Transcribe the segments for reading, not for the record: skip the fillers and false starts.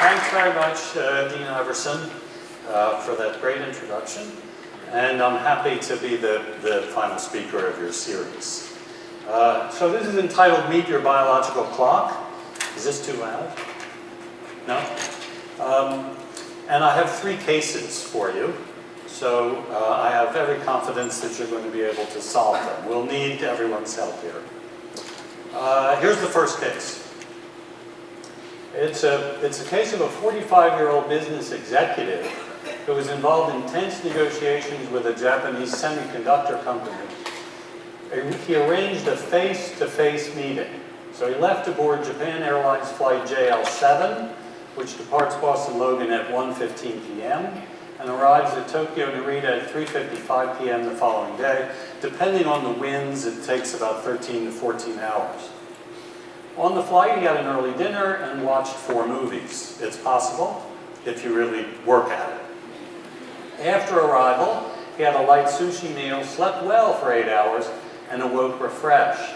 thanks very much, Dean Iverson, for that great introduction. And I'm happy to be the final speaker of your series. So this is entitled Meet Your Biological Clock. Is this too loud? No? And I have 3 cases for you. So I have every confidence that you're going to be able to solve them. We'll need everyone's help here. Here's the first case. It's a case of a 45-year-old business executive who was involved in tense negotiations with a Japanese semiconductor company. He arranged a face-to-face meeting. So he left aboard Japan Airlines flight JL7, which departs Boston Logan at 1:15 p.m. and arrives at Tokyo Narita at 3:55 p.m. the following day. Depending on the winds, it takes about 13 to 14 hours. On the flight, he had an early dinner and watched 4 movies. It's possible if you really work at it. After arrival, he had a light sushi meal, slept well for 8 hours, and awoke refreshed.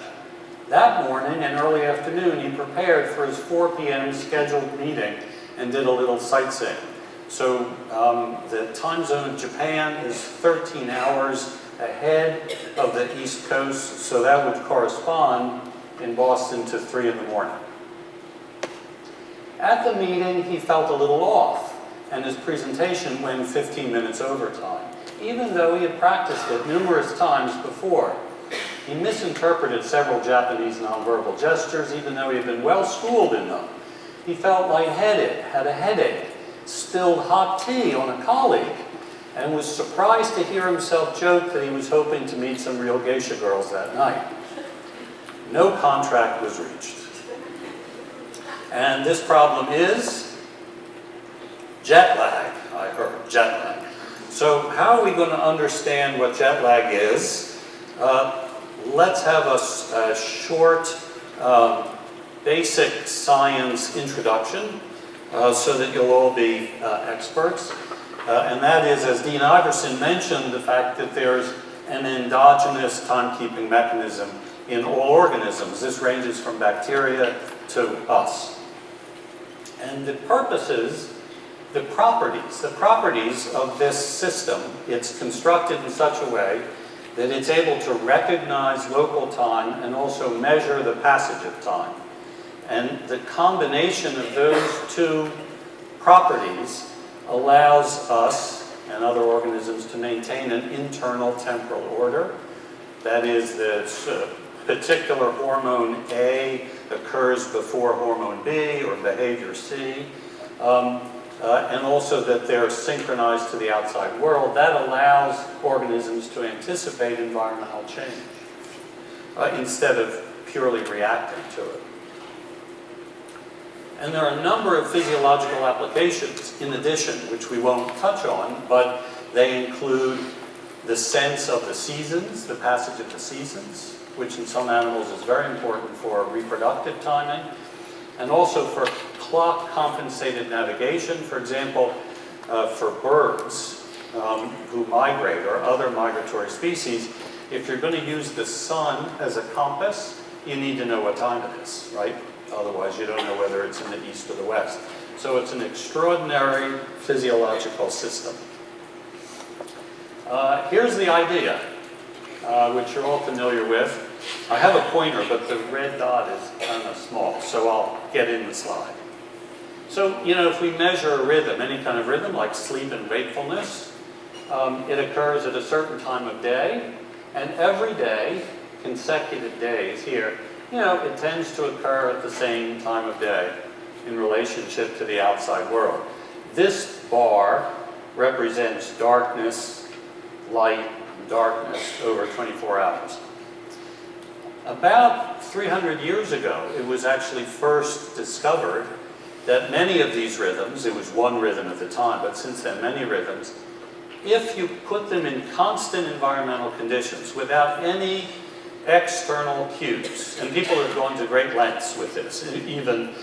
That morning and early afternoon, he prepared for his 4 p.m. scheduled meeting and did a little sightseeing. So the time zone of Japan is 13 hours ahead of the East Coast, so that would correspond in Boston to 3 in the morning. At the meeting, he felt a little off, and his presentation went 15 minutes over time, even though he had practiced it numerous times before. He misinterpreted several Japanese nonverbal gestures, even though he had been well schooled in them. He felt lightheaded, had a headache, spilled hot tea on a colleague, and was surprised to hear himself joke that he was hoping to meet some real geisha girls that night. No contract was reached. And this problem is jet lag, I heard, jet lag. So how are we going to understand what jet lag is? Let's have a short basic science introduction so that you'll all be experts. And that is, as Dean Iverson mentioned, the fact that there's an endogenous timekeeping mechanism in all organisms. This ranges from bacteria to us. And the purposes, the properties of this system, it's constructed in such a way that it's able to recognize local time and also measure the passage of time. And the combination of those 2 properties allows us and other organisms to maintain an internal temporal order. That is, the particular hormone A occurs before hormone B or behavior C, and also that they're synchronized to the outside world. That allows organisms to anticipate environmental change instead of purely reacting to it. And there are a number of physiological applications in addition, which we won't touch on, but they include the sense of the seasons, the passage of the seasons, which in some animals is very important for reproductive timing, and also for clock-compensated navigation. For example, for birds who migrate or other migratory species, if you're going to use the sun as a compass, you need to know what time it is, right? Otherwise, you don't know whether it's in the east or the west. So it's an extraordinary physiological system. Here's the idea, which you're all familiar with. I have a pointer, but the red dot is kind of small, so I'll get in the slide. So, you know, if we measure a rhythm, any kind of rhythm, like sleep and wakefulness, it occurs at a certain time of day, and every day, consecutive days here, you know, it tends to occur at the same time of day in relationship to the outside world. This bar represents darkness, light, darkness over 24 hours. About 300 years ago, it was actually first discovered that many of these rhythms, it was one rhythm at the time, but since then many rhythms, if you put them in constant environmental conditions without any external cues, and people have gone to great lengths with this, even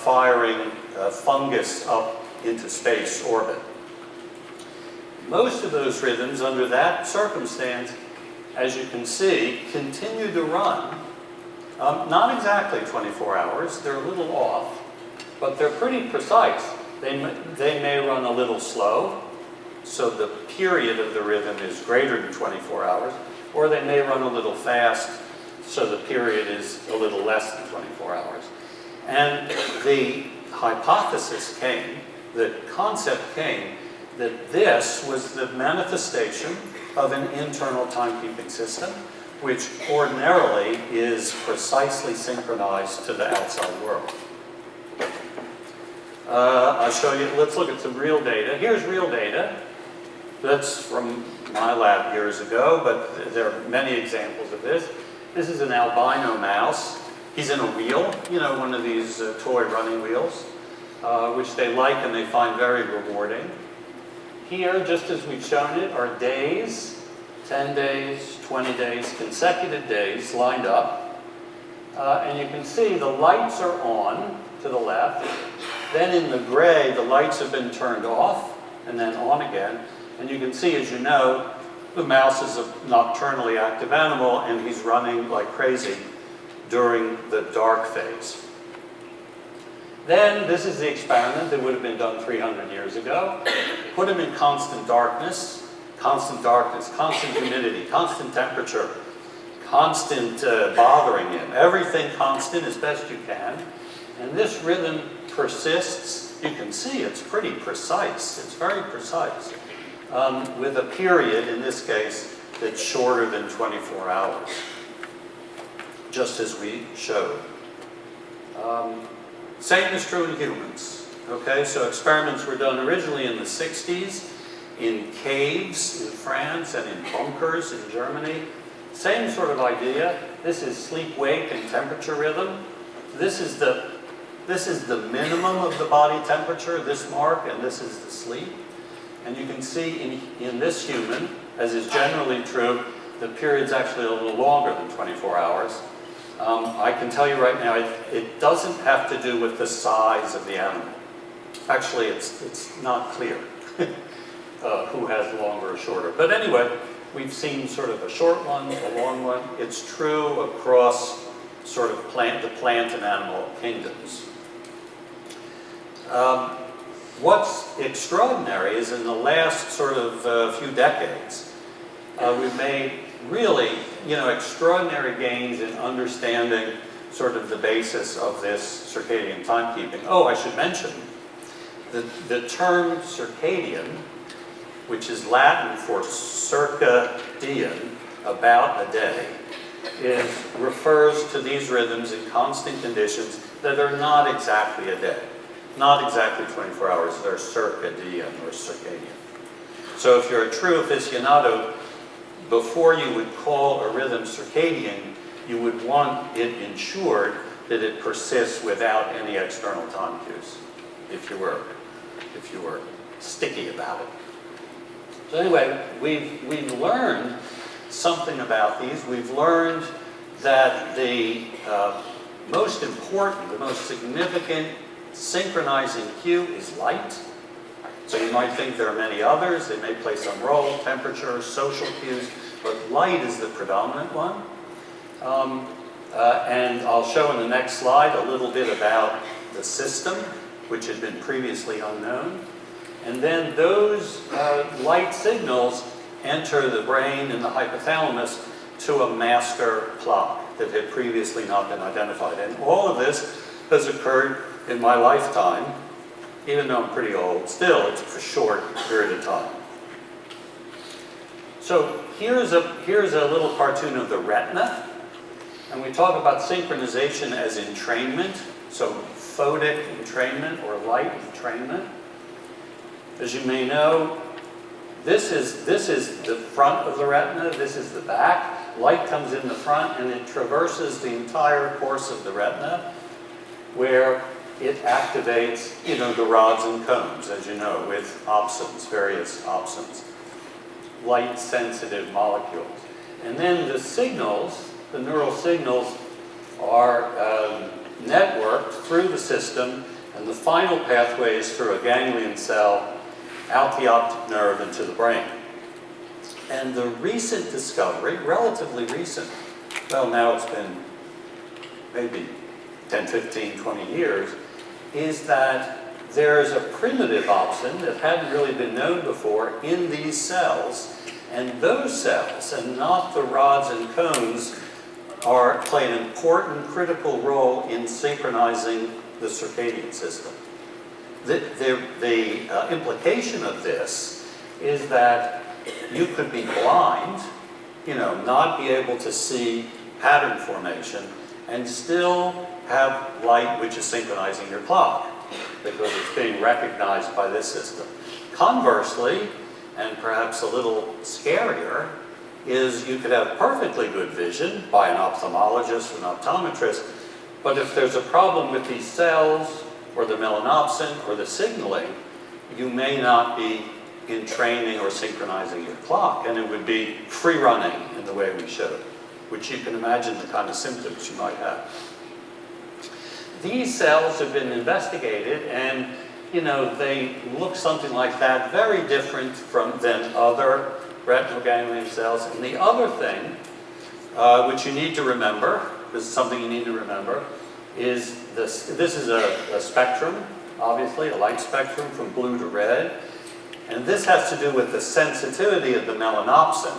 firing fungus up into space orbit. Most of those rhythms under that circumstance, as you can see, continue to run, not exactly 24 hours, they're a little off, but they're pretty precise. They may run a little slow, so the period of the rhythm is greater than 24 hours, or they may run a little fast, so the period is a little less than 24 hours. And the hypothesis came, the concept came, that this was the manifestation of an internal timekeeping system, which ordinarily is precisely synchronized to the outside world. I'll show you, let's look at some real data. Here's real data. That's from my lab years ago, but there are many examples of this. This is an albino mouse. He's in a wheel, you know, one of these toy running wheels, which they like and they find very rewarding. Here, just as we've shown it, are days, 10 days, 20 days, consecutive days lined up. And you can see the lights are on to the left. Then in the gray, the lights have been turned off and then on again. And you can see, as you know, the mouse is a nocturnally active animal and he's running like crazy during the dark phase. Then, this is the experiment that would have been done 300 years ago. Put him in constant darkness, constant humidity, constant temperature, constant bothering him. Everything constant as best you can. And this rhythm persists. You can see it's pretty precise. It's very precise. With a period, in this case, that's shorter than 24 hours. Just as we showed. Same is true in humans. Okay, so experiments were done originally in the 60s in caves in France and in bunkers in Germany. Same sort of idea. This is sleep-wake and temperature rhythm. This is the minimum of the body temperature, this mark, and this is the sleep. And you can see in this human, as is generally true, the period's actually a little longer than 24 hours. I can tell you right now, it doesn't have to do with the size of the animal. Actually, it's not clear who has longer or shorter. But anyway, we've seen sort of a short one, a long one. It's true across sort of the plant and animal kingdoms. What's extraordinary is in the last sort of few decades, we've made really, extraordinary gains in understanding sort of the basis of this circadian timekeeping. Oh, I should mention, the term circadian, which is Latin for circadian, about a day, refers to these rhythms in constant conditions that are not exactly a day. Not exactly 24 hours, they're circadian or circadian. So if you're a true aficionado, before you would call a rhythm circadian, you would want it ensured that it persists without any external time cues, if you were sticky about it. So anyway, we've learned something about these. We've learned that the most important, the most significant synchronizing cue is light. So you might think there are many others. They may play some role, temperature, social cues, but light is the predominant one. And I'll show in the next slide a little bit about the system, which had been previously unknown. And then those light signals enter the brain and the hypothalamus to a master clock that had previously not been identified. And all of this has occurred in my lifetime, even though I'm pretty old. Still, it's a short period of time. So here's a little cartoon of the retina. And we talk about synchronization as entrainment, so photic entrainment or light entrainment. As you may know, this is the front of the retina, this is the back. Light comes in the front and it traverses the entire course of the retina, where it activates, the rods and cones, as you know, with opsons, various opsons, light-sensitive molecules. And then the signals, the neural signals, are networked through the system, and the final pathway is through a ganglion cell out the optic nerve into the brain. And the recent discovery, relatively recent, well, now it's been maybe 10, 15, 20 years, is that there's a primitive opsin that hadn't really been known before in these cells, and those cells, and not the rods and cones, play an important, critical role in synchronizing the circadian system. The implication of this is that you could be blind, not be able to see pattern formation, and still have light which is synchronizing your clock, because it's being recognized by this system. Conversely, and perhaps a little scarier, is you could have perfectly good vision by an ophthalmologist or an optometrist, but if there's a problem with these cells, or the melanopsin, or the signaling, you may not be in training or synchronizing your clock, and it would be free running in the way we showed, which you can imagine the kind of symptoms you might have. These cells have been investigated, and they look something like that, very different than other retinal ganglion cells. And the other thing, which you need to remember, this is something you need to remember, is this is a spectrum, obviously, a light spectrum from blue to red. And this has to do with the sensitivity of the melanopsin.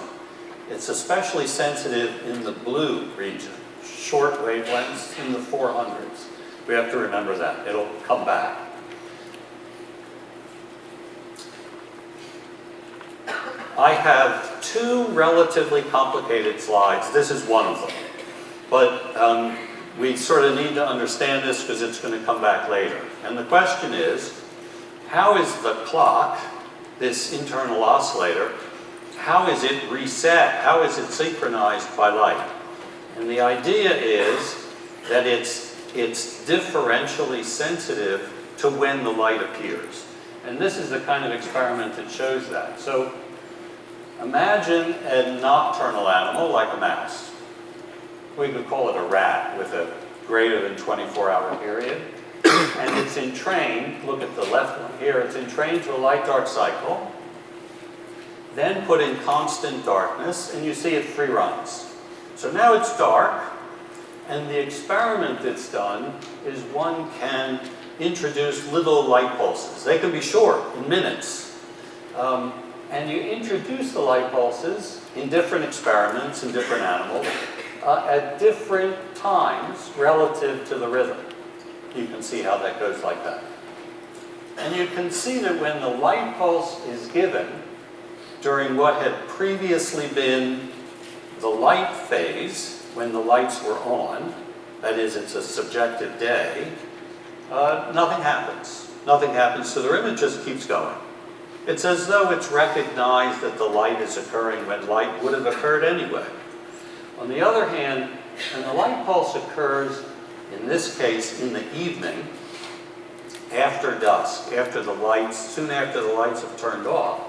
It's especially sensitive in the blue region, short wavelengths in the 400s. We have to remember that. It'll come back. I have two relatively complicated slides. This is one of them. But we sort of need to understand this because it's going to come back later. And the question is, how is the clock, this internal oscillator, how is it reset? How is it synchronized by light? And the idea is that it's differentially sensitive to when the light appears. And this is the kind of experiment that shows that. So imagine a nocturnal animal like a mouse. We could call it a rat with a greater than 24-hour period. And it's entrained, look at the left one here, it's entrained to a light-dark cycle, then put in constant darkness, and you see it free runs. So now it's dark, and the experiment that's done is one can introduce little light pulses. They can be short, in minutes. And you introduce the light pulses in different experiments in different animals at different times relative to the rhythm. You can see how that goes like that. And you can see that when the light pulse is given during what had previously been the light phase, when the lights were on, that is, it's a subjective day, nothing happens. Nothing happens, so the image just keeps going. It's as though it's recognized that the light is occurring when light would have occurred anyway. On the other hand, when the light pulse occurs, in this case, in the evening, after dusk, after the lights, soon after the lights have turned off,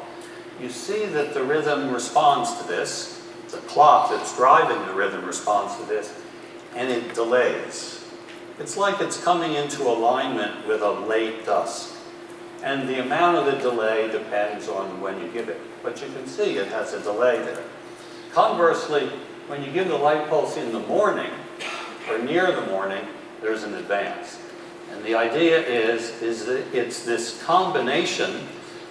you see that the rhythm responds to this. The clock that's driving the rhythm responds to this, and it delays. It's like it's coming into alignment with a late dusk. And the amount of the delay depends on when you give it. But you can see it has a delay there. Conversely, when you give the light pulse in the morning, or near the morning, there's an advance. And the idea is that it's this combination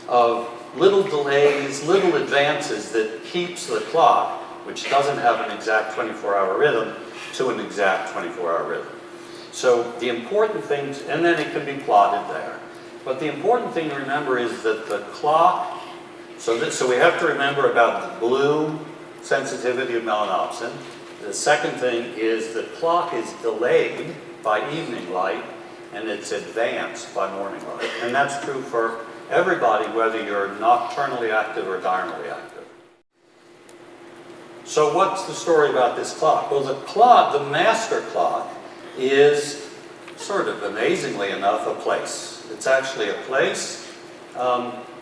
of little delays, little advances that keeps the clock, which doesn't have an exact 24-hour rhythm, to an exact 24-hour rhythm. So the important things, and then it can be plotted there. But the important thing to remember is that the clock, so we have to remember about the blue sensitivity of melanopsin. The second thing is the clock is delayed by evening light, and it's advanced by morning light. And that's true for everybody, whether you're nocturnally active or diurnally active. So what's the story about this clock? Well, the master clock, is sort of amazingly enough a place. It's actually a place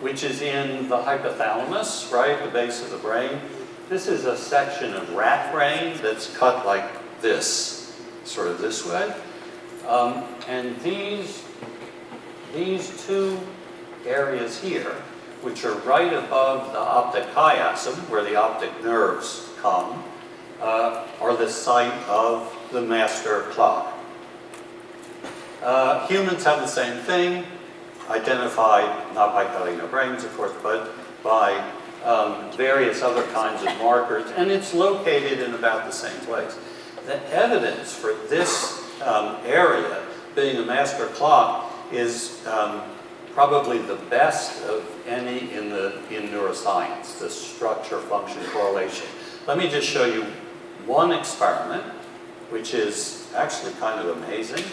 which is in the hypothalamus, right, the base of the brain. This is a section of rat brain that's cut like this, sort of this way. And these two areas here, which are right above the optic chiasm, where the optic nerves come, are the site of the master clock. Humans have the same thing, identified not by cutting their brains, of course, but by various other kinds of markers, and it's located in about the same place. The evidence for this area being a master clock is probably the best of any in neuroscience, the structure-function correlation. Let me just show you one experiment, which is actually kind of amazing.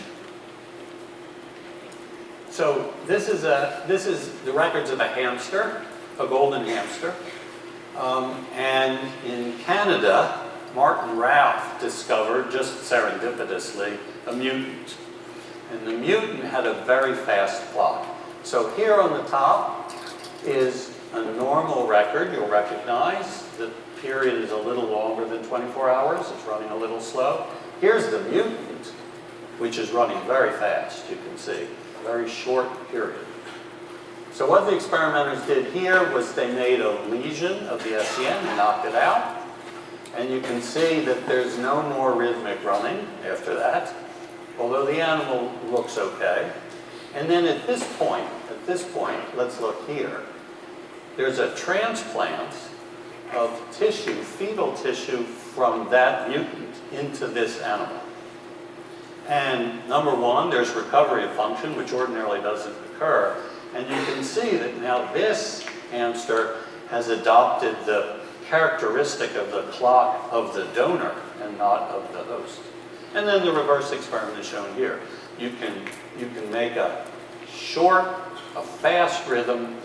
So this is the records of a hamster, a golden hamster. And in Canada, Martin Ralph discovered, just serendipitously, a mutant. And the mutant had a very fast clock. So here on the top is a normal record you'll recognize. The period is a little longer than 24 hours. It's running a little slow. Here's the mutant, which is running very fast, you can see. A very short period. So what the experimenters did here was they made a lesion of the SCN and knocked it out. And you can see that there's no more rhythmic running after that, although the animal looks okay. And then at this point, let's look here. There's a transplant of tissue, fetal tissue, from that mutant into this animal. And number one, there's recovery of function, which ordinarily doesn't occur. And you can see that now this hamster has adopted the characteristic of the clock of the donor and not of the host. And then the reverse experiment is shown here. You can make a short, a fast rhythm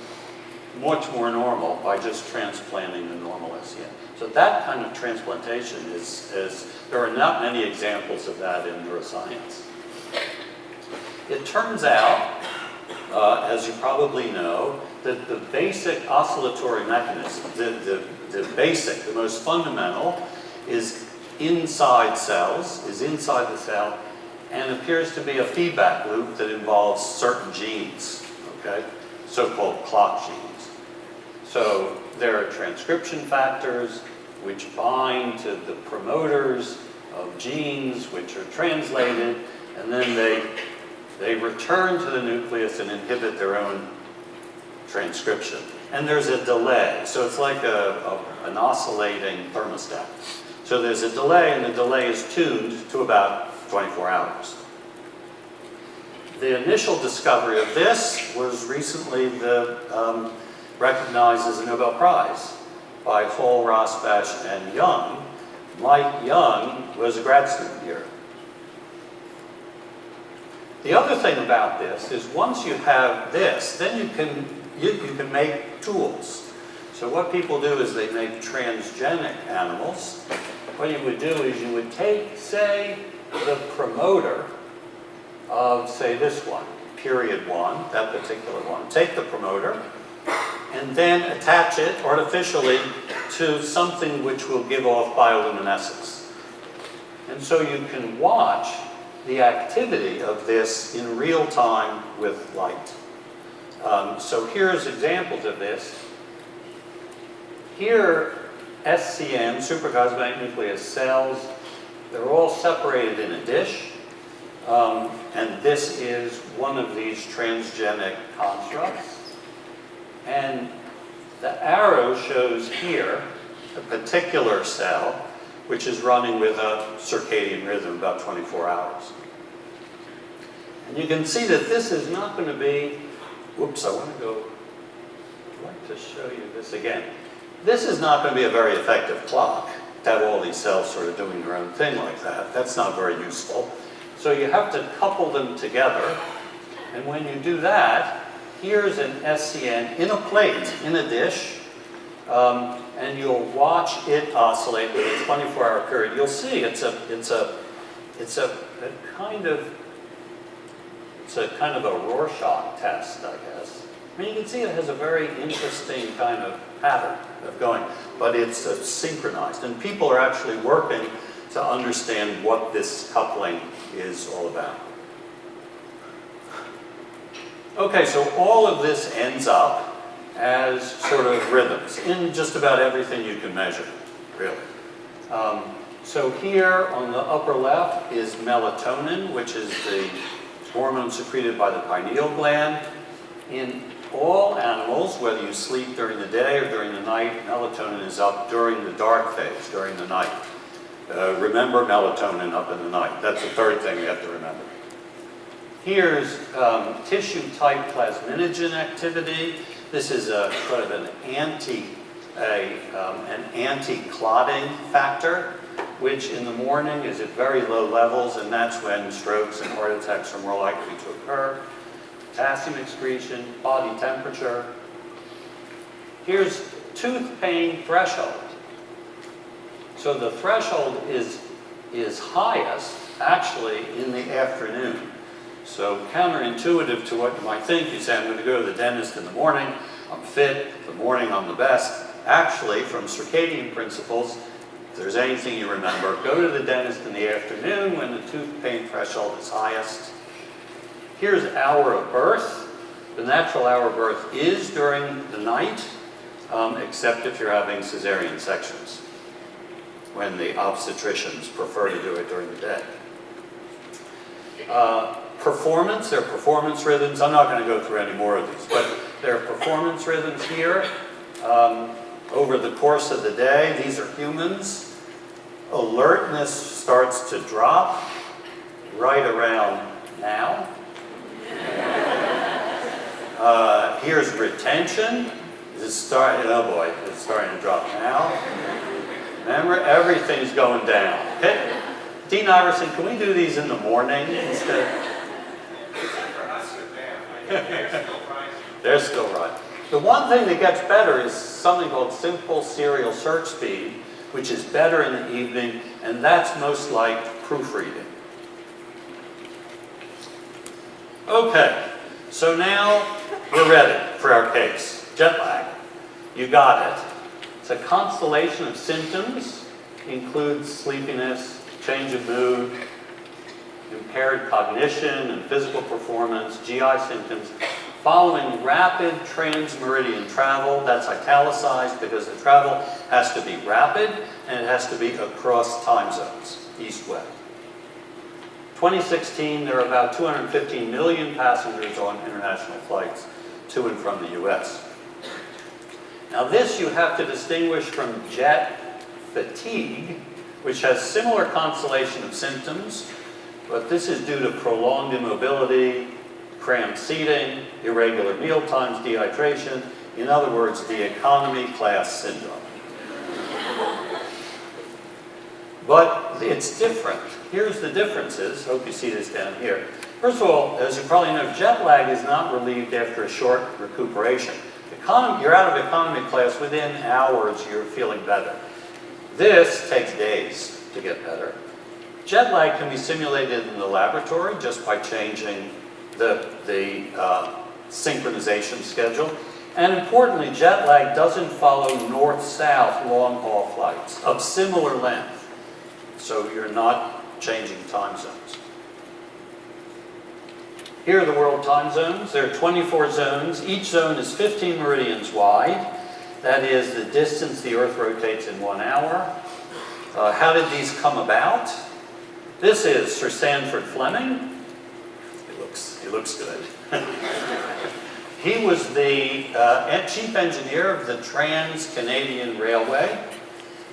much more normal by just transplanting the normal SCN. So that kind of transplantation there are not many examples of that in neuroscience. It turns out, as you probably know, that the basic oscillatory mechanism, the most fundamental, is inside the cell, and appears to be a feedback loop that involves certain genes, okay, so-called clock genes. So there are transcription factors which bind to the promoters of genes which are translated, and then they return to the nucleus and inhibit their own transcription. And there's a delay, so it's like an oscillating thermostat. So there's a delay, and the delay is tuned to about 24 hours. The initial discovery of this was recently recognized as a Nobel Prize by Hall, Rosbach, and Young. Mike Young was a grad student here. The other thing about this is once you have this, then you can make tools. So what people do is they make transgenic animals. What you would do is you would take, say, the promoter of, say, this one, period 1, that particular one. Take the promoter and then attach it artificially to something which will give off bioluminescence. And so you can watch the activity of this in real time with light. So here's examples of this. Here, SCN, supracosmic nucleus cells, they're all separated in a dish. And this is one of these transgenic constructs. And the arrow shows here a particular cell which is running with a circadian rhythm about 24 hours. And you can see that this is not going to be, whoops, I'd like to show you this again. This is not going to be a very effective clock to have all these cells sort of doing their own thing like that. That's not very useful. So you have to couple them together. And when you do that, here's an SCN in a plate, in a dish, and you'll watch it oscillate with a 24-hour period. You'll see it's a kind of a Rorschach test, I guess. I mean, you can see it has a very interesting kind of pattern of going, but it's synchronized, and people are actually working to understand what this coupling is all about. Okay, so all of this ends up as sort of rhythms in just about everything you can measure, really. So here on the upper left is melatonin, which is the hormone secreted by the pineal gland. In all animals, whether you sleep during the day or during the night, melatonin is up during the dark phase, during the night. Remember melatonin up in the night. That's the third thing we have to remember. Here's tissue type plasminogen activity. This is a sort of an anti-clotting factor, which in the morning is at very low levels, and that's when strokes and heart attacks are more likely to occur. Potassium excretion, body temperature. Here's tooth pain threshold. So the threshold is highest actually in the afternoon. So counterintuitive to what you might think, you say, I'm going to go to the dentist in the morning, I'm fit, the morning I'm the best. Actually, from circadian principles, if there's anything you remember, go to the dentist in the afternoon when the tooth pain threshold is highest. Here's hour of birth. The natural hour of birth is during the night, except if you're having cesarean sections, when the obstetricians prefer to do it during the day. Performance, there are performance rhythms. I'm not going to go through any more of these, but there are performance rhythms here. Over the course of the day, these are humans. Alertness starts to drop right around now. Here's retention. It's starting, oh boy, it's starting to drop now. Remember, everything's going down. Okay? Dean Iverson, can we do these in the morning instead? They're still right. The one thing that gets better is something called simple serial search speed, which is better in the evening, and that's most like proofreading. Okay, so now we're ready for our case. Jet lag. You got it. It's a constellation of symptoms, includes sleepiness, change of mood, impaired cognition and physical performance, GI symptoms, following rapid transmeridian travel. That's italicized because the travel has to be rapid and it has to be across time zones, east-west. 2016, there are about 215 million passengers on international flights to and from the US. Now this you have to distinguish from jet fatigue, which has similar constellation of symptoms, but this is due to prolonged immobility, cramped seating, irregular meal times, dehydration. In other words, the economy class syndrome. But it's different. Here's the differences. Hope you see this down here. First of all, as you probably know, jet lag is not relieved after a short recuperation. You're out of economy class, within hours you're feeling better. This takes days to get better. Jet lag can be simulated in the laboratory just by changing the synchronization schedule. And importantly, jet lag doesn't follow north-south long-haul flights of similar length. So you're not changing time zones. Here are the world time zones. There are 24 zones. Each zone is 15 meridians wide. That is the distance the Earth rotates in 1 hour. How did these come about? This is Sir Sandford Fleming. He looks good. He was the chief engineer of the Trans-Canadian Railway,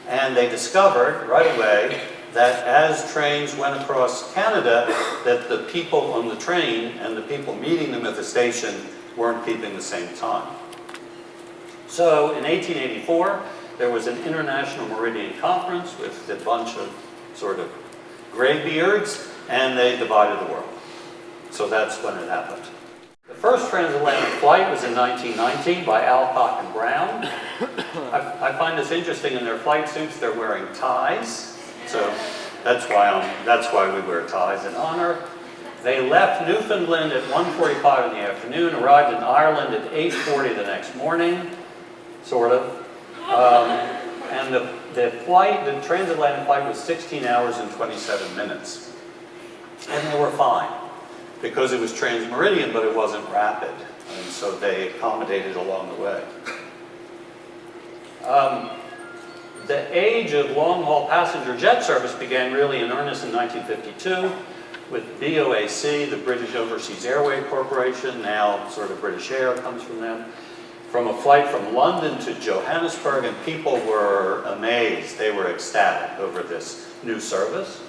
and they discovered right away that as trains went across Canada, that the people on the train and the people meeting them at the station weren't keeping the same time. So in 1884, there was an International Meridian Conference with a bunch of sort of graybeards, and they divided the world. So that's when it happened. The first transatlantic flight was in 1919 by Alcock and Brown. I find this interesting. In their flight suits, they're wearing ties. So that's why we wear ties in honor. They left Newfoundland at 1:45 in the afternoon, arrived in Ireland at 8:40 the next morning, sort of. And the transatlantic flight was 16 hours and 27 minutes. And they were fine, because it was transmeridian, but it wasn't rapid. And so they accommodated along the way. The age of long-haul passenger jet service began really in earnest in 1952 with BOAC, the British Overseas Airway Corporation, now sort of British Air comes from them, from a flight from London to Johannesburg, and people were amazed. They were ecstatic over this new service.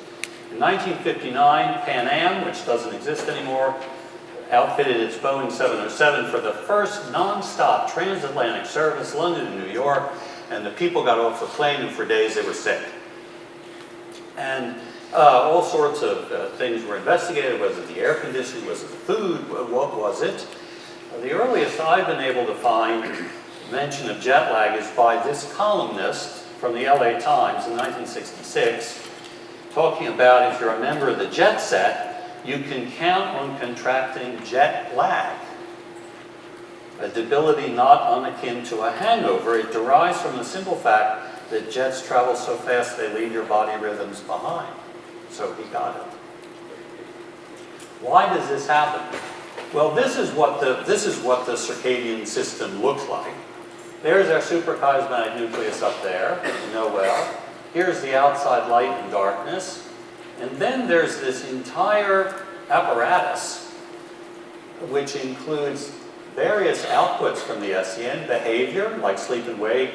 In 1959, Pan Am, which doesn't exist anymore, outfitted its Boeing 707 for the first non-stop transatlantic service, London to New York, and the people got off the plane, and for days they were sick. And all sorts of things were investigated. Was it the air conditioning? Was it the food? What was it? The earliest I've been able to find mention of jet lag is by this columnist from the LA Times in 1966, talking about if you're a member of the jet set, you can count on contracting jet lag, a debility not unakin to a hangover. It derives from the simple fact that jets travel so fast they leave your body rhythms behind. So he got it. Why does this happen? Well, this is what the circadian system looks like. There's our suprachiasmatic nucleus up there, you know well. Here's the outside light and darkness. And then there's this entire apparatus, which includes various outputs from the SCN, behavior, like sleep and wake,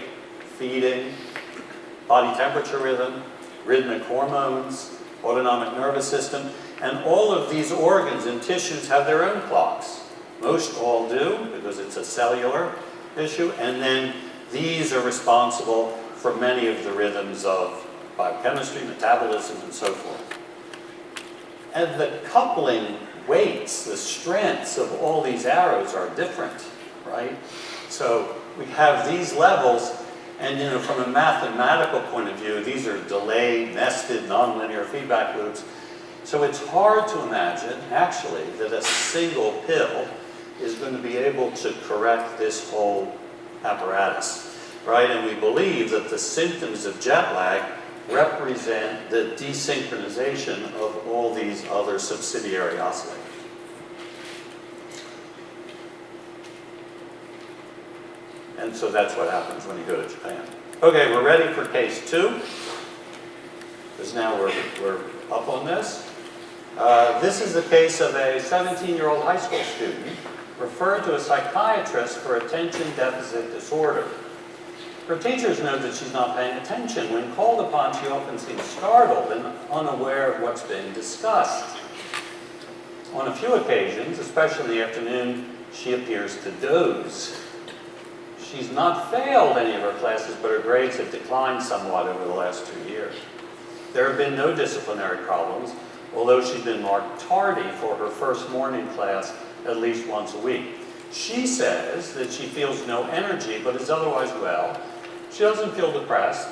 feeding, body temperature rhythm, rhythmic hormones, autonomic nervous system, and all of these organs and tissues have their own clocks. Most all do, because it's a cellular issue, and then these are responsible for many of the rhythms of biochemistry, metabolism, and so forth. And the coupling weights, the strengths of all these arrows are different, right? So we have these levels, and from a mathematical point of view, these are delayed, nested, nonlinear feedback loops. So it's hard to imagine, actually, that a single pill is going to be able to correct this whole apparatus, right? And we believe that the symptoms of jet lag represent the desynchronization of all these other subsidiary oscillators. And so that's what happens when you go to Japan. Okay, we're ready for case 2, because now we're up on this. This is the case of a 17-year-old high school student referred to a psychiatrist for attention deficit disorder. Her teachers know that she's not paying attention. When called upon, she often seems startled and unaware of what's being discussed. On a few occasions, especially in the afternoon, she appears to doze. She's not failed any of her classes, but her grades have declined somewhat over the last 2 years. There have been no disciplinary problems, although she's been marked tardy for her first morning class at least once a week. She says that she feels no energy, but is otherwise well. She doesn't feel depressed,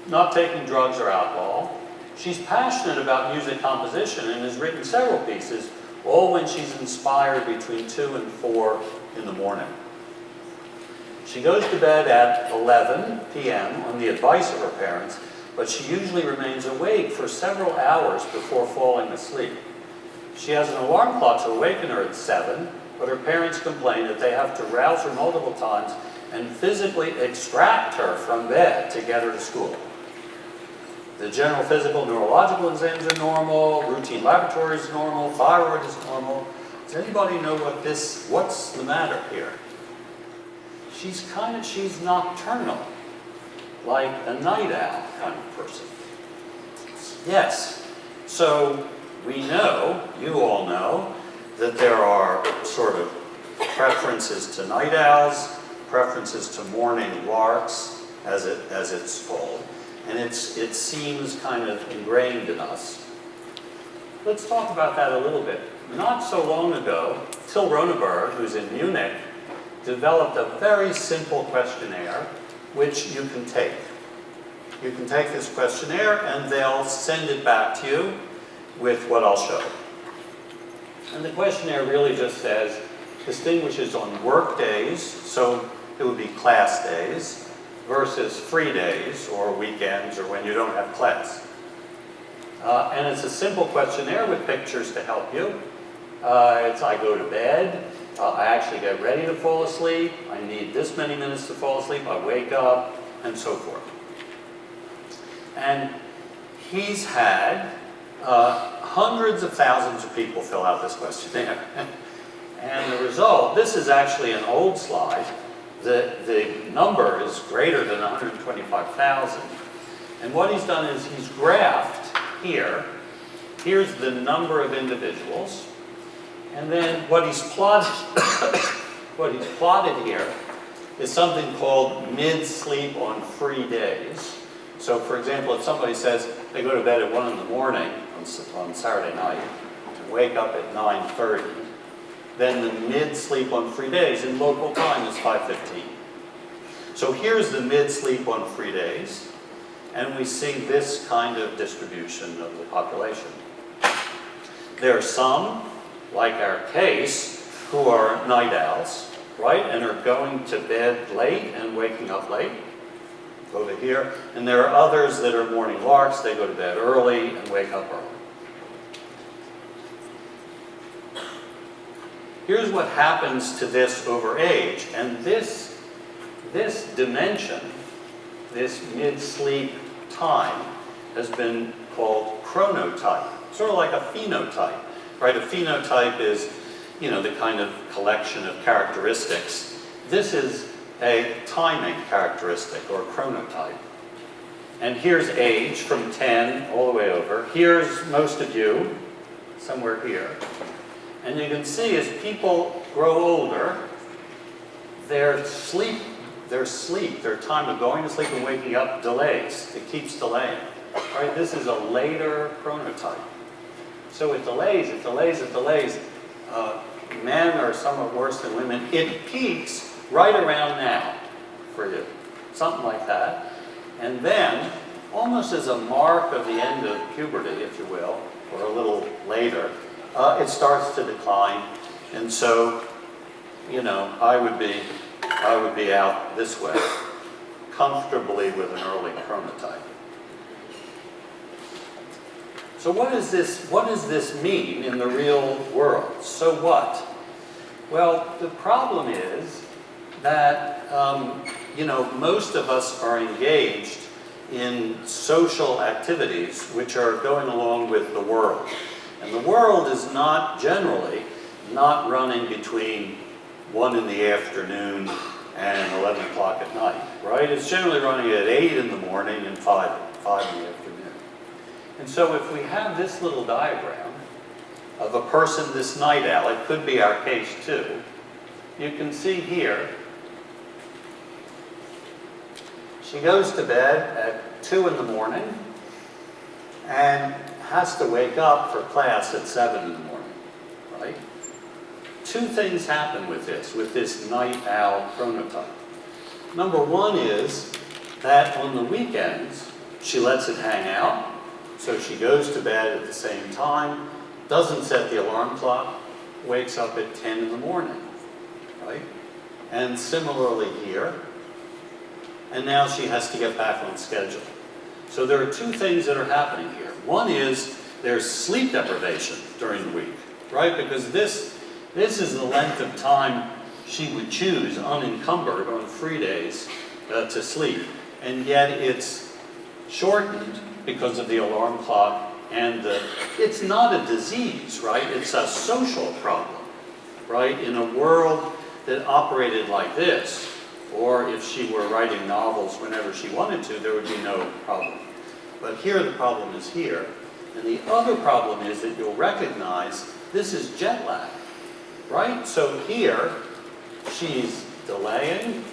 not taking drugs or alcohol. She's passionate about music composition and has written several pieces, all when she's inspired between 2 and 4 in the morning. She goes to bed at 11 p.m. on the advice of her parents, but she usually remains awake for several hours before falling asleep. She has an alarm clock to awaken her at 7, but her parents complain that they have to rouse her multiple times and physically extract her from bed to get her to school. The general physical neurological exams are normal, routine laboratory is normal, thyroid is normal. Does anybody know what's the matter here? She's nocturnal, like a night owl kind of person. Yes, so we know, you all know, that there are sort of preferences to night owls, preferences to morning larks, as it's called, and it seems kind of ingrained in us. Let's talk about that a little bit. Not so long ago, Till Roneberg, who's in Munich, developed a very simple questionnaire which you can take. You can take this questionnaire and they'll send it back to you with what I'll show. And the questionnaire really just says, distinguishes on work days, so it would be class days, versus free days or weekends or when you don't have class. And it's a simple questionnaire with pictures to help you. I go to bed, I actually get ready to fall asleep, I need this many minutes to fall asleep, I wake up, and so forth. And he's had hundreds of thousands of people fill out this questionnaire. And the result, this is actually an old slide. The number is greater than 125,000. And what he's done is he's graphed here. Here's the number of individuals. And then what he's plotted, here is something called mid-sleep on free days. So for example, if somebody says they go to bed at 1 in the morning on Saturday night and wake up at 9:30, then the mid-sleep on free days in local time is 5:15. So here's the mid-sleep on free days, and we see this kind of distribution of the population. There are some, like our case, who are night owls, right, and are going to bed late and waking up late, over here. And there are others that are morning larks, they go to bed early and wake up early. Here's what happens to this over age, and this dimension, this mid-sleep time, has been called chronotype, sort of like a phenotype, right? A phenotype is, you know, the kind of collection of characteristics. This is a timing characteristic, or chronotype. And here's age from 10 all the way over. Here's most of you, somewhere here. And you can see as people grow older, their time of going to sleep and waking up delays. It keeps delaying. Right? This is a later chronotype. So it delays, it delays, it delays. Men are somewhat worse than women. It peaks right around now for you. Something like that. And then, almost as a mark of the end of puberty, if you will, or a little later, it starts to decline. And so, you know, I would be out this way, comfortably with an early chronotype. So what does this mean in the real world? So what? Well, the problem is that, you know, most of us are engaged in social activities which are going along with the world. And the world is not generally not running between 1 in the afternoon and 11 o'clock at night, right? It's generally running at 8 in the morning and 5 in the afternoon. And so if we have this little diagram of a person, this night owl, it could be our case too, you can see here, she goes to bed at 2 in the morning and has to wake up for class at 7 in the morning, right? Two things happen with this night owl chronotype. Number one is that on the weekends, she lets it hang out, so she goes to bed at the same time, doesn't set the alarm clock, wakes up at 10 in the morning, right? And similarly here, and now she has to get back on schedule. So there are two things that are happening here. One is there's sleep deprivation during the week, right? Because this is the length of time she would choose unencumbered on free days to sleep. And yet it's shortened because of the alarm clock and it's not a disease, right? It's a social problem, right? In a world that operated like this, or if she were writing novels whenever she wanted to, there would be no problem. But here the problem is here. And the other problem is that you'll recognize this is jet lag, right? So here, she's delaying,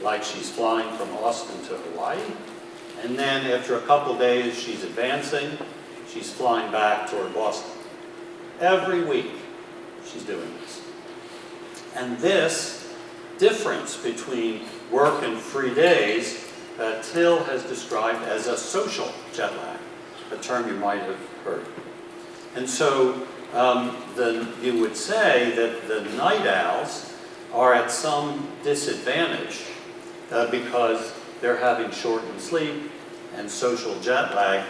like she's flying from Austin to Hawaii. And then after a couple days, she's advancing, she's flying back toward Boston. Every week, she's doing this. And this difference between work and free days, Till has described as a social jet lag, a term you might have heard. And so you would say that the night owls are at some disadvantage because they're having shortened sleep and social jet lag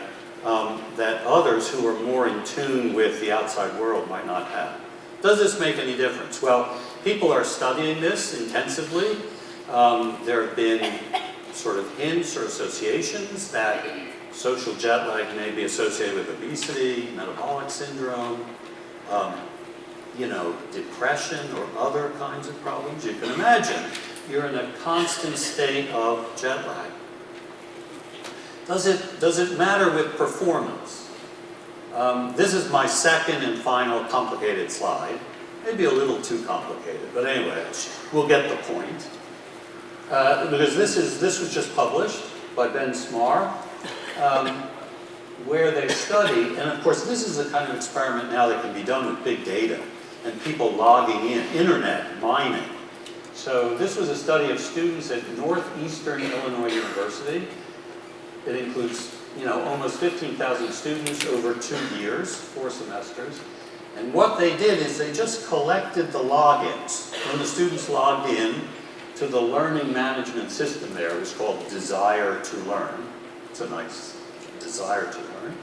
that others who are more in tune with the outside world might not have. Does this make any difference? Well, people are studying this intensively. There have been sort of hints or associations that social jet lag may be associated with obesity, metabolic syndrome, you know, depression or other kinds of problems. You can imagine you're in a constant state of jet lag. Does it matter with performance? This is my second and final complicated slide. Maybe a little too complicated, but anyway, we'll get the point. Because this was just published by Ben Smar, where they study, and of course this is the kind of experiment now that can be done with big data and people logging in, internet mining. So this was a study of students at Northeastern Illinois University. It includes, you know, almost 15,000 students over 2 years, 4 semesters. And what they did is they just collected the logins. When the students logged in to the learning management system there, it was called Desire to Learn. It's a nice Desire to Learn.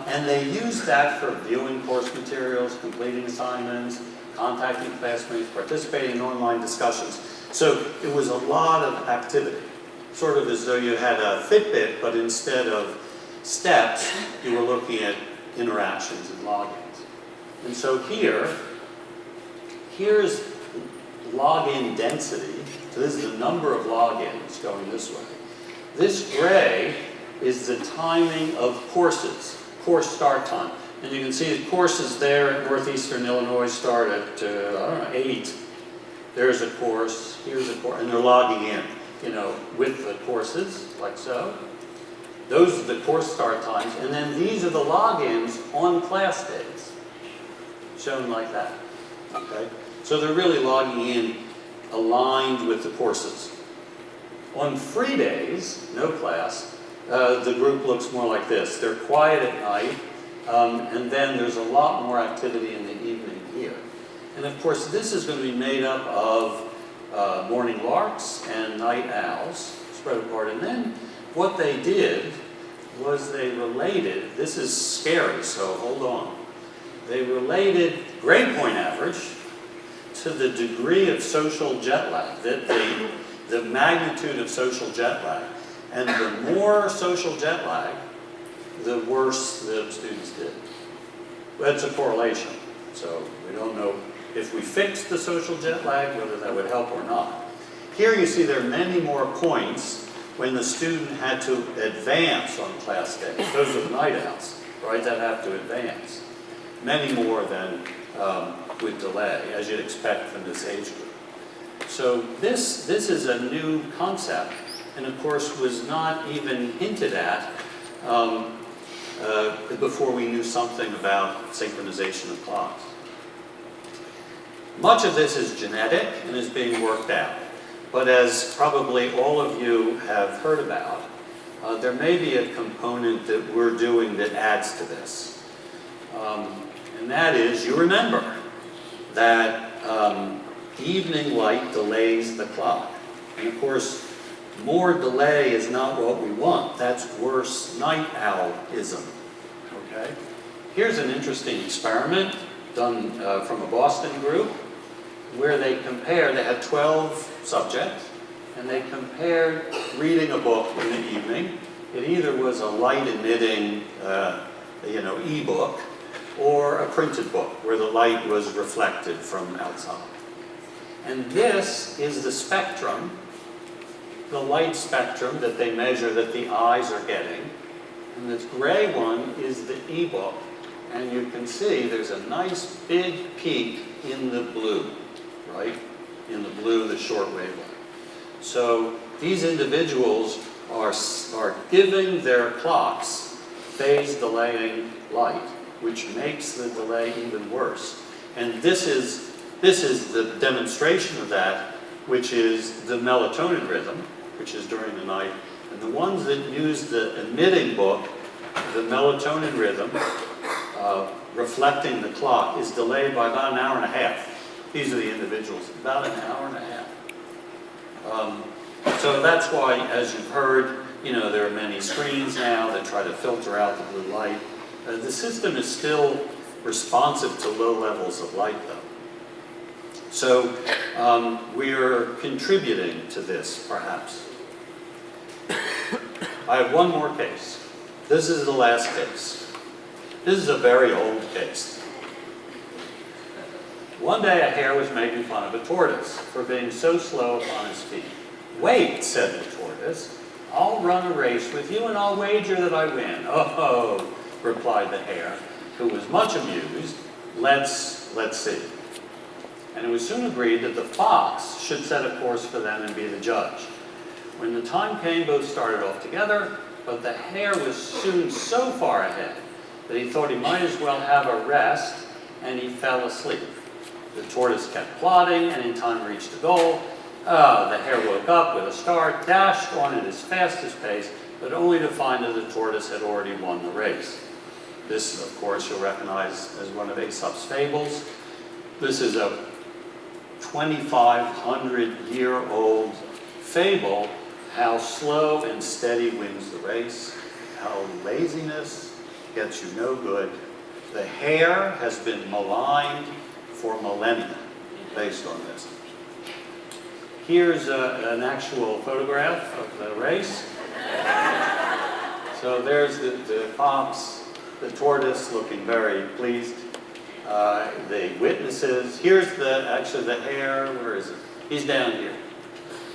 And they used that for viewing course materials, completing assignments, contacting classmates, participating in online discussions. So it was a lot of activity, sort of as though you had a Fitbit, but instead of steps, you were looking at interactions and logins. And so here's login density. So this is the number of logins going this way. This gray is the timing of courses, course start time. And you can see the courses there at Northeastern Illinois start at, I don't know, 8. There's a course, here's a course, and they're logging in, you know, with the courses, like so. Those are the course start times, and then these are the logins on class days, shown like that, okay? So they're really logging in aligned with the courses. On free days, no class, the group looks more like this. They're quiet at night, and then there's a lot more activity in the evening here. And of course, this is going to be made up of morning larks and night owls spread apart. And then what they did was they related, this is scary, so hold on. They related grade point average to the degree of social jet lag, the magnitude of social jet lag. And the more social jet lag, the worse the students did. That's a correlation. So we don't know if we fixed the social jet lag, whether that would help or not. Here you see there are many more points when the student had to advance on class days. Those are the night owls, right, that have to advance. Many more than with delay, as you'd expect from this age group. So this is a new concept, and of course was not even hinted at before we knew something about synchronization of clocks. Much of this is genetic and is being worked out. But as probably all of you have heard about, there may be a component that we're doing that adds to this. And that is, you remember that evening light delays the clock. And of course, more delay is not what we want. That's worse night owlism. Okay? Here's an interesting experiment done from a Boston group where they had 12 subjects, and they compared reading a book in the evening. It either was a light-emitting, e-book, or a printed book where the light was reflected from outside. And this is the spectrum, the light spectrum that they measure that the eyes are getting. And this gray one is the e-book, and you can see there's a nice big peak in the blue, right? In the blue, the shortwave light. So these individuals are giving their clocks phase delaying light, which makes the delay even worse. And this is the demonstration of that, which is the melatonin rhythm, which is during the night. And the ones that use the emitting book, the melatonin rhythm, reflecting the clock, is delayed by about an hour and a half. These are the individuals, about an hour and a half. So that's why, as you've heard, there are many screens now that try to filter out the blue light. The system is still responsive to low levels of light, though. So we're contributing to this, perhaps. I have one more case. This is the last case. This is a very old case. One day a hare was making fun of a tortoise for being so slow upon his feet. "Wait," said the tortoise, "I'll run a race with you and I'll wager that I win." "Oh," replied the hare, who was much amused. Let's see." And it was soon agreed that the fox should set a course for them and be the judge. When the time came, both started off together, but the hare was soon so far ahead that he thought he might as well have a rest, and he fell asleep. The tortoise kept plodding, and in time reached the goal. The hare woke up with a start, dashed on at his fastest pace, but only to find that the tortoise had already won the race. This, of course, you'll recognize as one of Aesop's fables. This is a 2,500-year-old fable, how slow and steady wins the race, how laziness gets you no good. The hare has been maligned for millennia based on this. Here's an actual photograph of the race. So there's the fox, the tortoise looking very pleased. The witnesses. Here's actually the hare. Where is it? He's down here.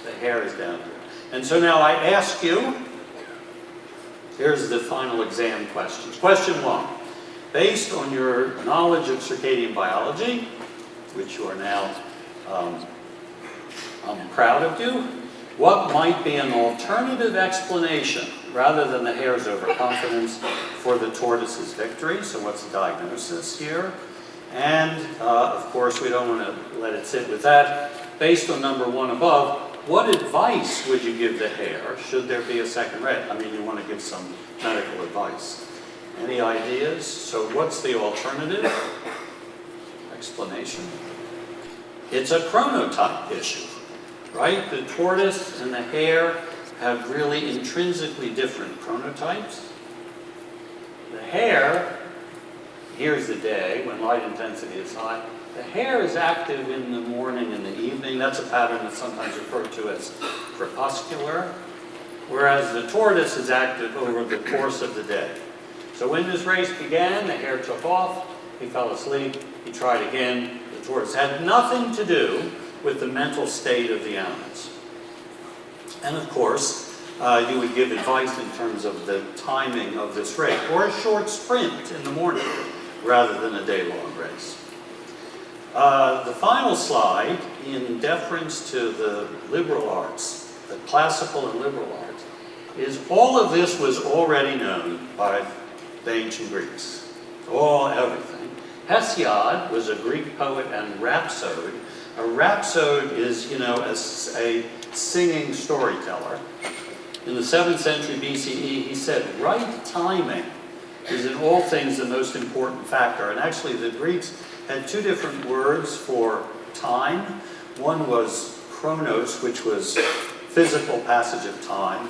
The hare is down here. And so now I ask you, here's the final exam questions. Question 1. Based on your knowledge of circadian biology, which you are now, I'm proud of you, what might be an alternative explanation, rather than the hare's overconfidence, for the tortoise's victory? So what's the diagnosis here? And, of course, we don't want to let it sit with that. Based on number 1 above, what advice would you give the hare should there be a second race? I mean, you want to give some medical advice. Any ideas? So what's the alternative explanation? It's a chronotype issue, right? The tortoise and the hare have really intrinsically different chronotypes. The hare, here's the day when light intensity is high. The hare is active in the morning and the evening. That's a pattern that's sometimes referred to as crepuscular, whereas the tortoise is active over the course of the day. So when this race began, the hare took off, he fell asleep, he tried again. The tortoise had nothing to do with the mental state of the animals. And of course, you would give advice in terms of the timing of this race, or a short sprint in the morning, rather than a day-long race. The final slide, in deference to the liberal arts, the classical and liberal arts, is all of this was already known by the ancient Greeks. Everything. Hesiod was a Greek poet and rhapsode. A rhapsode is, a singing storyteller. In the 7th century BCE, he said, right timing is in all things the most important factor. And actually, the Greeks had 2 different words for time. One was chronos, which was physical passage of time.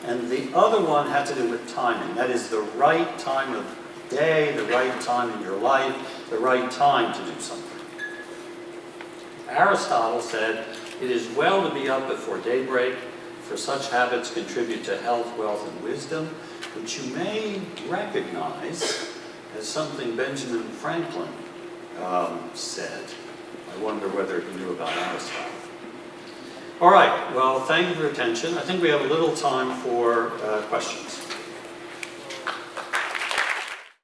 And the other one had to do with timing. That is the right time of day, the right time in your life, the right time to do something. Aristotle said, it is well to be up before daybreak, for such habits contribute to health, wealth, and wisdom, which you may recognize as something Benjamin Franklin said. I wonder whether he knew about Aristotle. All right, well, thank you for your attention. I think we have a little time for questions.